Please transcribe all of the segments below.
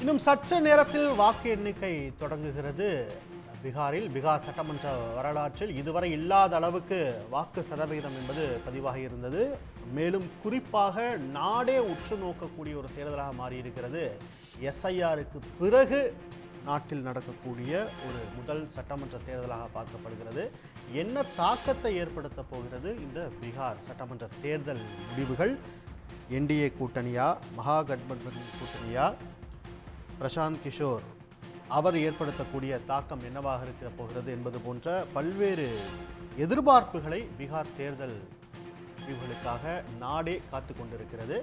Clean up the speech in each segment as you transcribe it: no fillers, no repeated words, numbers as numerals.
இன்னும் சற்று நேரத்தில் வாக்கு எண்ணிக்கை தொடங்குகிறது. பீகார் சட்டமன்ற வரலாற்றில் இதுவரை இல்லாத அளவுக்கு வாக்கு சதவிகிதம் என்பது பதிவாகி இருந்தது. மேலும் குறிப்பாக நாடே உற்று நோக்கக்கூடிய ஒரு தேர்தலாக மாறியிருக்கிறது. எஸ்ஐஆருக்கு பிறகு நாட்டில் நடக்கக்கூடிய ஒரு முதல் சட்டமன்ற தேர்தலாக பார்க்கப்படுகிறது. என்ன தாக்கத்தை ஏற்படுத்த போகிறது இந்த பீகார் சட்டமன்ற தேர்தல் முடிவுகள்? என்டிஏ கூட்டணியா, மகாகட்பந்தன் கூட்டணியா, பிரசாந்த் கிஷோர் அவர் ஏற்படுத்தக்கூடிய தாக்கம் என்னவாக இருக்க போகிறது என்பது போன்ற பல்வேறு எதிர்பார்ப்புகளை பீகார் தேர்தல் முடிவுகளுக்காக நாடே காத்து கொண்டிருக்கிறது.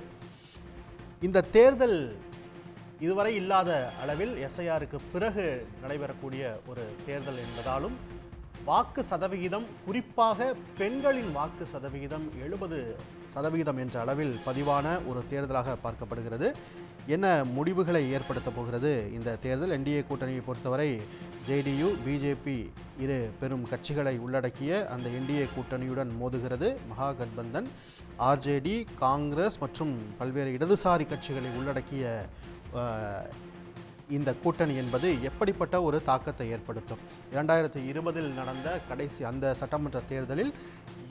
இந்த தேர்தல் இதுவரை இல்லாத அளவில் எஸ்ஐஆருக்கு பிறகு நடைபெறக்கூடிய ஒரு தேர்தல் என்பதாலும் வாக்கு சதவிகிதம், குறிப்பாக பெண்களின் வாக்கு சதவிகிதம் 70% என்ற அளவில் பதிவான ஒரு தேர்தலாக பார்க்கப்படுகிறது. என்ன முடிவுகளை ஏற்படுத்த போகிறது இந்த தேர்தல்? என்டிஏ கூட்டணியை பொறுத்தவரை ஜேடியு, பிஜேபி இரு பெரும் கட்சிகளை உள்ளடக்கிய அந்த என்டிஏ கூட்டணியுடன் மோதுகிறது. மகாகட்பந்தன், ஆர்ஜேடி, காங்கிரஸ் மற்றும் பல்வேறு இடதுசாரி கட்சிகளை உள்ளடக்கிய இந்த கூட்டணி என்பது எப்படிப்பட்ட ஒரு தாக்கத்தை ஏற்படுத்தும்? 2020 நடந்த கடைசி அந்த சட்டமன்ற தேர்தலில்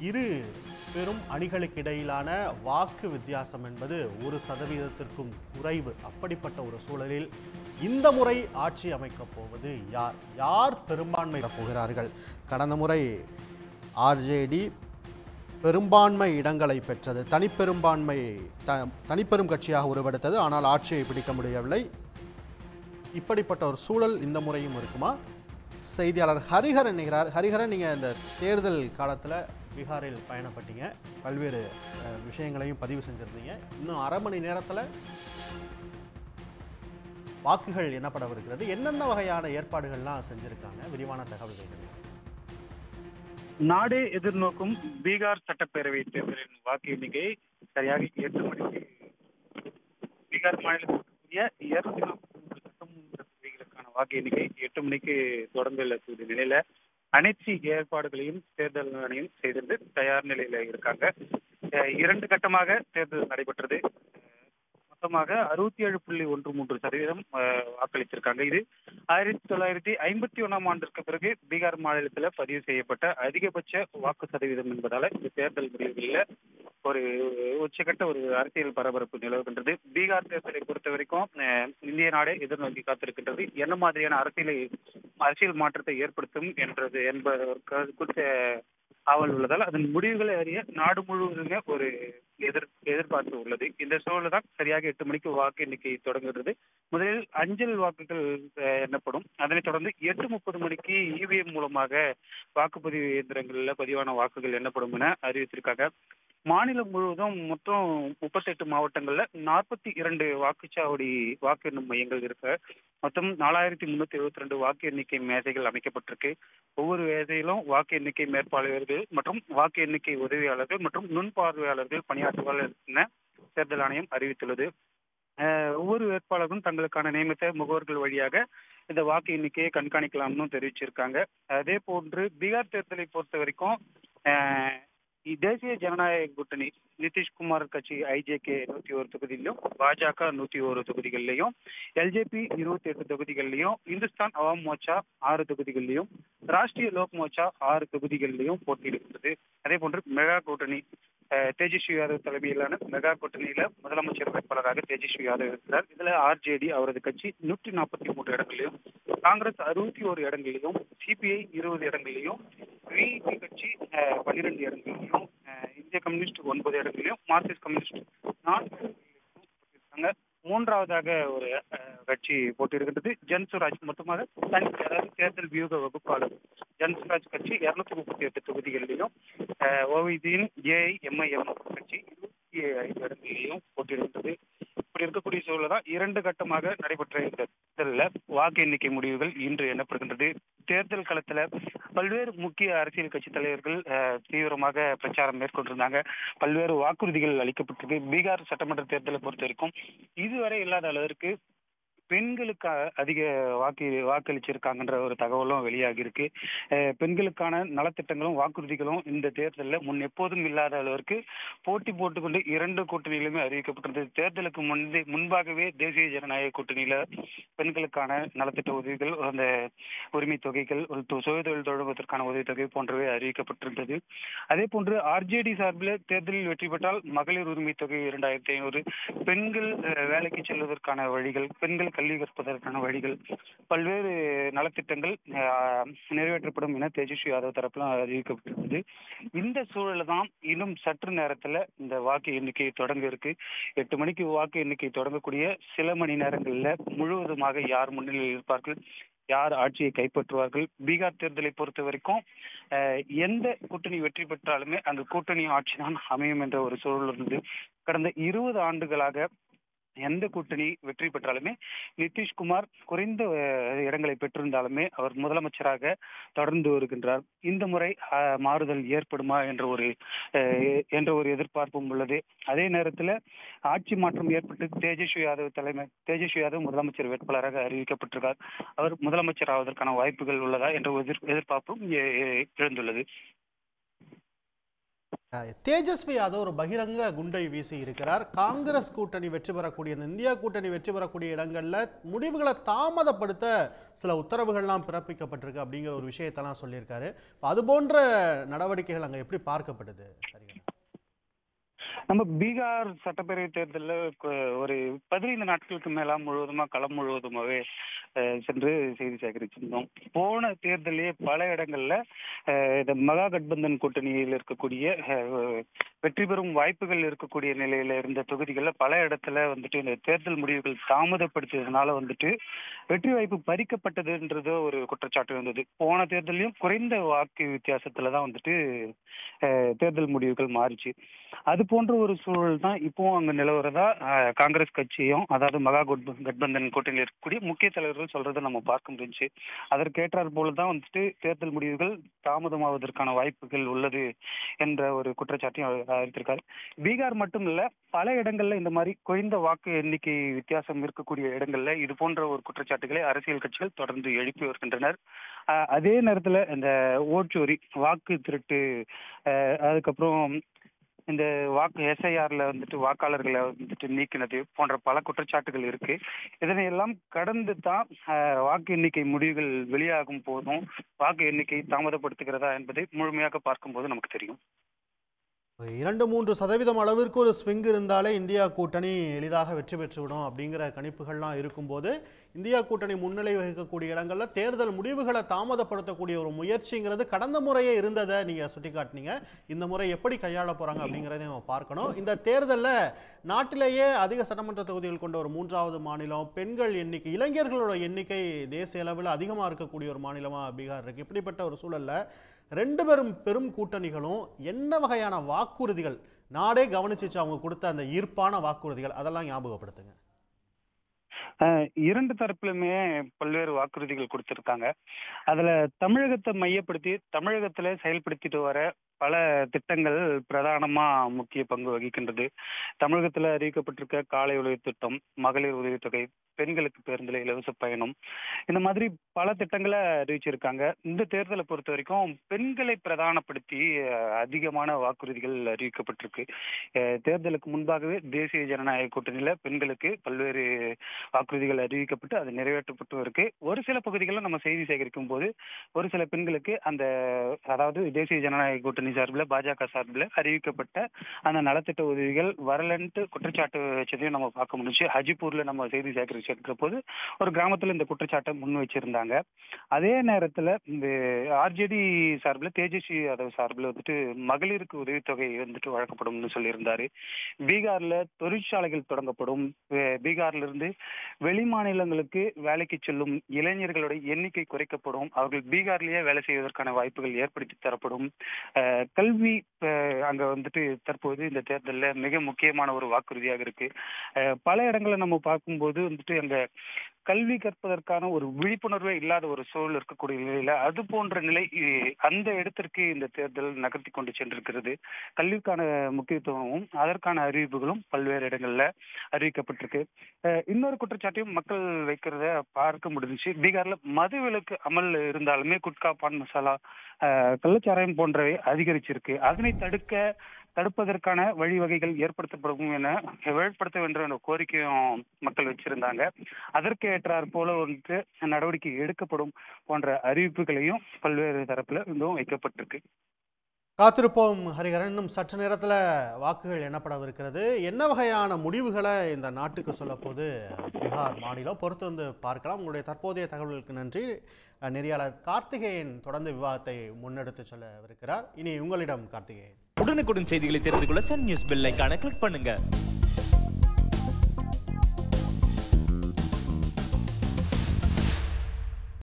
இரு பெரும் அணிகளுக்கு இடையிலான வாக்கு வித்தியாசம் என்பது 1% குறைவு. அப்படிப்பட்ட ஒரு சூழலில் இந்த முறை ஆட்சி அமைக்கப் போவது யார்? யார் பெரும்பான்மை போகிறார்கள்? கடந்த முறை ஆர்ஜேடி பெரும்பான்மை இடங்களை பெற்றது, தனிப்பெரும் கட்சியாக உருவெடுத்தது. ஆனால் ஆட்சியை பிடிக்க முடியவில்லை. இப்படிப்பட்ட ஒரு சூழல் இந்த முறையும் இருக்குமா? செய்தியாளர் ஹரிஹரன் நிகரார். ஹரிஹரன், நீங்கள் இந்த தேர்தல் காலத்தில் பீகாரில் பயணப்பட்டீங்க, பல்வேறு விஷயங்களையும் பதிவு செஞ்சுருந்தீங்க. இன்னும் அரை மணி நேரத்தில் வாக்குகள் எண்ணப்படவிருக்கிறது. என்னென்ன வகையான ஏற்பாடுகள்லாம் செஞ்சுருக்காங்க? விரிவான தகவல்கள். நாடே எதிர்நோக்கும் பீகார் சட்டப்பேரவை தேர்தலின் வாக்கு எண்ணிக்கை சரியாக 8 மணிக்கு பீகார் மாநிலத்திற்குரிய 243 சட்டமன்ற தொகுதிகளுக்கான வாக்கு எண்ணிக்கை 8 மணிக்கு தொடங்க இருக்கக்கூடிய நிலையில அனைத்து ஏற்பாடுகளையும் தேர்தல் ஆணையம் செய்திருந்து தயார் நிலையில இருக்காங்க. 2 கட்டமாக தேர்தல் நடைபெற்றது. மொத்தமாக 67.13% வாக்களித்திருக்காங்க. இது 1951ஆம் ஆண்டிற்கு பிறகு பீகார் மாநிலத்தில் பதிவு செய்யப்பட்ட அதிகபட்ச வாக்கு சதவீதம் என்பதால இந்த தேர்தல் முடிவுகளில் ஒரு உச்சகட்ட ஒரு அரசியல் பரபரப்பு நிலவுகின்றது. பீகார் தேர்தலை பொறுத்த வரைக்கும் இந்திய நாடே எதிர்நோக்கி காத்திருக்கின்றது. என்ன மாதிரியான அரசியல் மாற்றத்தை ஏற்படுத்தும் என்பது குறித்த ஆவல் உள்ளதால் அதன் முடிவுகளை அறிய நாடு முழுவதுமே ஒரு எதிர்பார்ப்பு உள்ளது. இந்த சூழல் தான் சரியாக 8 மணிக்கு வாக்கு எண்ணிக்கை தொடங்குகிறது. முதலில் அஞ்சல் வாக்குகள் எண்ணப்படும். அதனைத் தொடர்ந்து 8:30 மணிக்கு இவிஎம் மூலமாக வாக்குப்பதிவு இயந்திரங்களில் பதிவான வாக்குகள் எண்ணப்படும் என அறிவித்திருக்காங்க. மாநிலம் முழுவதும் மொத்தம் 38 மாவட்டங்கள்ல 42 வாக்குச்சாவடி வாக்கு எண்ணும் மையங்கள் இருக்கு. மொத்தம் 4372 வாக்கு எண்ணிக்கை மேசைகள் அமைக்கப்பட்டிருக்கு. ஒவ்வொரு மேசையிலும் வாக்கு எண்ணிக்கை மேற்பார்வையாளர்கள் மற்றும் வாக்கு எண்ணிக்கை உதவியாளர்கள் மற்றும் நுண்பார்வையாளர்கள் பணியாற்றுவார்கள் என தேர்தல் ஆணையம் அறிவித்துள்ளது. ஒவ்வொரு வேட்பாளரும் தங்களுக்கான நியமித்த முகவர்கள் வழியாக இந்த வாக்கு எண்ணிக்கையை கண்காணிக்கலாம்னு தெரிவிச்சிருக்காங்க. அதே போன்று பீகார் தேர்தலை பொறுத்த வரைக்கும் தேசிய ஜனநாயக கூட்டணி நிதிஷ்குமார் கட்சி ஐஜேகே 101 தொகுதியிலும், பாஜக 101 தொகுதிகளிலையும், எல்ஜேபி 28 தொகுதிகளிலையும், இந்துஸ்தான் அவாம் மோர்ச்சா 6 தொகுதிகளிலையும், ராஷ்டிரிய லோக் மோர்ச்சா 6 தொகுதிகளிலையும் போட்டியிடுகிறது. அதே போன்று மெகா கூட்டணி தேஜஸ்வி யாதவ் தலைமையிலான மெகா கூட்டணியில முதலமைச்சர் வேட்பாளராக தேஜஸ்வி யாதவ் இருக்கிறார். இதுல ஆர்ஜேடி அவரது கட்சி 143 இடங்களிலும், காங்கிரஸ் 61 இடங்களிலும், சிபிஐ 20 இடங்களிலும், விஐபி கட்சி 12 இடங்களிலும், இந்திய கம்யூனிஸ்ட் 9 இடங்களிலும், மார்க்சிஸ்ட் கம்யூனிஸ்ட் 4 இடங்களிலும். மூன்றாவதாக ஒரு கட்சி போட்டியிடுகின்றது ஜன்சுராஜ். மொத்தமாக தேர்தல் வியூக வகுப்பாளர் ஜன்சுராஜ் கட்சி 238 தொகுதிகளிலும், ஓவைசியின் ஏஐஎம்ஐஎம் கட்சி 25 இடங்களிலும் போட்டியிடுகின்றது. இப்படி இருக்கக்கூடிய சூழல் தான் 2 கட்டமாக நடைபெற்ற இந்த தேர்தலில் வாக்கு எண்ணிக்கை முடிவுகள் இன்று எண்ணப்படுகின்றது. தேர்தல் களத்துல பல்வேறு முக்கிய அரசியல் கட்சி தலைவர்கள் தீவிரமாக பிரச்சாரம் மேற்கொண்டிருந்தாங்க. பல்வேறு வாக்குறுதிகள் அளிக்கப்பட்டிருக்கு. பீகார் சட்டமன்ற தேர்தலை பொறுத்த வரைக்கும் இதுவரை இல்லாத அளவிற்கு பெண்களுக்கு அதிக வாக்களிச்சிருக்காங்கன்ற ஒரு தகவலும் வெளியாகி இருக்கு. பெண்களுக்கான நலத்திட்டங்களும் வாக்குறுதிகளும் இந்த தேர்தலில் முன் எப்போதும் இல்லாத அளவிற்கு போட்டி போட்டுக்கொண்டு இரண்டு கூட்டணியிலுமே அறிவிக்கப்பட்டிருந்தது. தேர்தலுக்கு முன்பாகவே தேசிய ஜனநாயக கூட்டணியில பெண்களுக்கான நலத்திட்ட உதவிகள், அந்த உரிமை தொகைகள், சுயதொழில் தொடங்குவதற்கான உதவித்தொகை போன்றவை அறிவிக்கப்பட்டிருந்தது. அதே போன்று ஆர்ஜேடி சார்பில் தேர்தலில் வெற்றி பெற்றால் மகளிர் உரிமை தொகை 2500, பெண்கள் வேலைக்கு செல்வதற்கான வழிகள், பெண்கள் கல்வி கற்பதற்கான வழிகள், பல்வேறு நலத்திட்டங்கள் நிறைவேற்றப்படும் என தேஜஸ்வி யாதவ் தரப்புல அறிவிக்கப்பட்டிருந்தது. இந்த சூழல தான் இன்னும் சற்று நேரத்துல இந்த வாக்கு எண்ணிக்கை தொடங்க இருக்கு. 8 மணிக்கு வாக்கு எண்ணிக்கை தொடங்கக்கூடிய சில மணி நேரங்கள்ல முழுவதுமாக யார் முன்னிலையில் இருப்பார்கள், யார் ஆட்சியை கைப்பற்றுவார்கள். பீகார் தேர்தலை பொறுத்த வரைக்கும் எந்த கூட்டணி வெற்றி பெற்றாலுமே அந்த கூட்டணி ஆட்சி தான் அமையும் என்ற ஒரு சூழல் இருந்தது. கடந்த 20 ஆண்டுகளாக எந்த கூட்டணி வெற்றி பெற்றாலுமே நிதிஷ்குமார் குறைந்த இடங்களை பெற்றிருந்தாலுமே அவர் முதலமைச்சராக தொடர்ந்து வருகின்றார். இந்த முறை மாறுதல் ஏற்படுமா என்ற ஒரு எதிர்பார்ப்பும் உள்ளது. அதே நேரத்தில் ஆட்சி மாற்றம் ஏற்பட்டு தேஜஸ்வி யாதவ் முதலமைச்சர் வேட்பாளராக அறிவிக்கப்பட்டிருக்கார். அவர் முதலமைச்சர் ஆவதற்கான வாய்ப்புகள் உள்ளதா என்ற எதிர்பார்ப்பும் எழுந்துள்ளது. தேஜஸ்வி யாதவ் ஒரு பகிரங்க குண்டை வீசி இருக்கிறார். காங்கிரஸ் கூட்டணி வெற்றி பெறக்கூடிய, இந்தியா கூட்டணி வெற்றி பெறக்கூடிய இடங்கள்ல முடிவுகளை தாமதப்படுத்த சில உத்தரவுகள்லாம் பிறப்பிக்கப்பட்டிருக்கு அப்படிங்கிற ஒரு விஷயத்தெல்லாம் சொல்லியிருக்காரு. அது போன்ற நடவடிக்கைகள் அங்க எப்படி பார்க்கப்படுது? நம்ம பீகார் சட்டப்பேரவை தேர்தலில் ஒரு 15 நாட்களுக்கு மேலா முழுவதுமா களம் முழுவதுமாவே சென்று செய்தி சேகரிச்சிருந்தோம். போன தேர்தலே பல இடங்கள்ல இந்த மகா கட்பந்தன் கூட்டணியில் இருக்கக்கூடிய வெற்றி பெறும் வாய்ப்புகள் இருக்கக்கூடிய நிலையில இருந்த தொகுதிகளில் பல இடத்துல வந்துட்டு இந்த தேர்தல் முடிவுகள் தாமதப்படுத்தியதுனால வந்துட்டு வெற்றி வாய்ப்பு பறிக்கப்பட்டதுன்றது ஒரு குற்றச்சாட்டு இருந்தது. போன தேர்தலையும் குறைந்த வாக்கு வித்தியாசத்துலதான் வந்துட்டு தேர்தல் முடிவுகள் மாறிச்சு. அது போன்ற ஒரு சூழல் தான் இப்பவும் அங்க நிலவரதா காங்கிரஸ் கட்சியும், அதாவது மகா கட்பந்தன் கூட்டணியில் இருக்கக்கூடிய முக்கிய தலைவர்கள் சொல்றதை நம்ம பார்க்க முடிஞ்சு. அதற்கேற்றார் போலதான் வந்துட்டு தேர்தல் முடிவுகள் தாமதமாவதற்கான வாய்ப்புகள் உள்ளது என்ற ஒரு குற்றச்சாட்டையும் அறிவித்திருக்காரு. பீகார் மட்டும் இல்ல, பல இடங்கள்ல இந்த மாதிரி குறைந்த வாக்கு எண்ணிக்கை வித்தியாசம் இருக்கக்கூடிய இடங்கள்ல இது போன்ற ஒரு குற்றச்சாட்டுகளை அரசியல் கட்சிகள் தொடர்ந்து எழுப்பி வருகின்றனர். அதே நேரத்துல இந்த ஓட்சோரி, வாக்கு திருட்டு, அதுக்கப்புறம் இந்த வாக்கு எஸ்ஐஆர்ல வந்துட்டு வாக்காளர்களை வந்துட்டு நீக்கினது போன்ற பல குற்றச்சாட்டுகள் இருக்கு. இதனையெல்லாம் கடந்து தான் வாக்கு எண்ணிக்கை முடிவுகள் வெளியாகும் போதும் வாக்கு எண்ணிக்கை தாமதப்படுத்துகிறதா என்பதை முழுமையாக பார்க்கும் போது நமக்கு தெரியும். 2-3% அளவிற்கு ஒரு ஸ்விங் இருந்தாலே இந்தியா கூட்டணி எளிதாக வெற்றி பெற்றுவிடும் அப்படிங்கிற கணிப்புகள்லாம் இருக்கும்போது, இந்தியா கூட்டணி முன்னிலை வகிக்கக்கூடிய இடங்கள்ல தேர்தல் முடிவுகளை தாமதப்படுத்தக்கூடிய ஒரு முயற்சிங்கிறது கடந்த முறையே இருந்ததை நீங்க சுட்டிக்காட்டினீங்க. இந்த முறை எப்படி கையாள போறாங்க அப்படிங்கிறத நம்ம பார்க்கணும். இந்த தேர்தலில் நாட்டிலேயே அதிக சட்டமன்ற தொகுதிகள் கொண்ட ஒரு 3வது மாநிலம், பெண்கள் எண்ணிக்கை, இளைஞர்களோட எண்ணிக்கை தேசிய அளவில் அதிகமாக இருக்கக்கூடிய ஒரு மாநிலமா பீகார் இருக்கு. இப்படிப்பட்ட ஒரு சூழல்ல 2 பெரும் கூட்டணிகளும் என்ன வகையான வாக்குறுதிகள் நாடே கவனிச்சிச்சு, அவங்க கொடுத்த அந்த ஈர்ப்பான வாக்குறுதிகள் அதெல்லாம் ஞாபகப்படுத்துங்க. 2 தரப்புலுமே பல்வேறு வாக்குறுதிகள் கொடுத்திருக்காங்க. அதுல தமிழகத்தை மையப்படுத்தி தமிழகத்துல செயல்படுத்திட்டு வர பல திட்டங்கள் பிரதானமா முக்கிய பங்கு வகிக்கின்றது. தமிழகத்துல அறிவிக்கப்பட்டிருக்க காலை உதவி திட்டம், மகளிர் உதவித்தொகை, பெண்களுக்கு பேருந்துல இலவச பயணம், இந்த மாதிரி பல திட்டங்களை அறிவிச்சிருக்காங்க. இந்த தேர்தலை பொறுத்த வரைக்கும் பெண்களை பிரதானப்படுத்தி அதிகமான வாக்குறுதிகள் அறிவிக்கப்பட்டிருக்கு. தேர்தலுக்கு முன்பாகவே தேசிய ஜனநாயக கூட்டணியில பெண்களுக்கு பல்வேறு வாக்குறுதிகள் அறிவிக்கப்பட்டு அது நிறைவேற்றப்பட்டு இருக்கு. ஒரு சில பகுதிகளில் நம்ம செய்தி சேகரிக்கும் போது ஒரு சில பெண்களுக்கு அந்த, அதாவது தேசிய ஜனநாயக கூட்டணி சார்பில், பாஜக சார்பில் அறிவிக்கப்பட்ட அந்த நலத்திட்ட உதவிகள் வரலன்ட்டு குற்றச்சாட்டு வச்சதையும் நம்ம பார்க்க முடிஞ்சு. ஹஜிப்பூர்ல நம்ம செய்தி சேகரிச்சிருக்கிற போது ஒரு கிராமத்துல இந்த குற்றச்சாட்டை முன் வச்சிருந்தாங்க. அதே நேரத்துல இந்த ஆர்ஜேடி சார்பில், தேஜஸ்வி யாதவ் சார்பில் வந்துட்டு மகளிருக்கு உதவித்தொகை வந்துட்டு வழங்கப்படும் சொல்லியிருந்தாரு. பீகார்ல தொழிற்சாலைகள் தொடங்கப்படும், பீகார்ல இருந்து வெளி மாநிலங்களுக்கு வேலைக்கு செல்லும் இளைஞர்களுடைய எண்ணிக்கை குறைக்கப்படும், அவர்கள் பீகார்லயே வேலை செய்வதற்கான வாய்ப்புகள் ஏற்படுத்தி தரப்படும். கல்வி அங்க வந்துட்டு தற்போது இந்த தேர்தலில் மிக முக்கியமான ஒரு வாக்குறுதியாக இருக்கு. பல இடங்களை நம்ம பார்க்கும்போது வந்துட்டு அந்த கல்வி கற்பதற்கான ஒரு விழிப்புணர்வே இல்லாத ஒரு சூழல் இருக்கக்கூடிய நிலையில அது போன்ற நிலை அந்த இடத்திற்கு இந்த தேர்தல் நகர்த்தி கொண்டு சென்றிருக்கிறது. கல்விக்கான முக்கியத்துவமும் அதற்கான அறிவிப்புகளும் பல்வேறு இடங்கள்ல அறிவிக்கப்பட்டிருக்கு. இன்னொரு குற்றச்சாட்டு குற்றச்சாட்டையும் மக்கள் வைக்கிறத பார்க்க முடிஞ்சுச்சு. பீகார்ல மது விலக்கு அமல் இருந்தாலுமே குட்கா, பான் மசாலா, கள்ளச்சாராயம் போன்றவை அதிகரிச்சிருக்கு. அதனை தடுப்பதற்கான வழிவகைகள் ஏற்படுத்தப்படும் என ஏற்படுத்த வேண்டும் என்ற கோரிக்கையும் மக்கள் வச்சிருந்தாங்க. அதற்கு ஏற்றாற் போல வந்து நடவடிக்கை எடுக்கப்படும் போன்ற அறிவிப்புகளையும் பல்வேறு தரப்புல இன்னும் வைக்கப்பட்டிருக்கு. காத்திருப்போம் ஹரிஹரன். இன்னும் சற்று நேரத்தில் வாக்குகள் எண்ணப்படவிருக்கிறது. என்ன வகையான முடிவுகளை இந்த நாட்டுக்கு சொல்லப்போது பீகார் மாநிலம் பொறுத்து வந்து பார்க்கலாம். உங்களுடைய தற்போதைய தகவல்களுக்கு நன்றி. நெறியாளர் கார்த்திகேயன் தொடர்ந்து விவாதத்தை முன்னெடுத்து சொல்லவிருக்கிறார். இனி உங்களிடம் கார்த்திகேயன். உடனுக்குடன் செய்திகளை தெரிந்து கொள்ள சன் நியூஸ் பெல் ஐகானை கிளிக் பண்ணுங்க.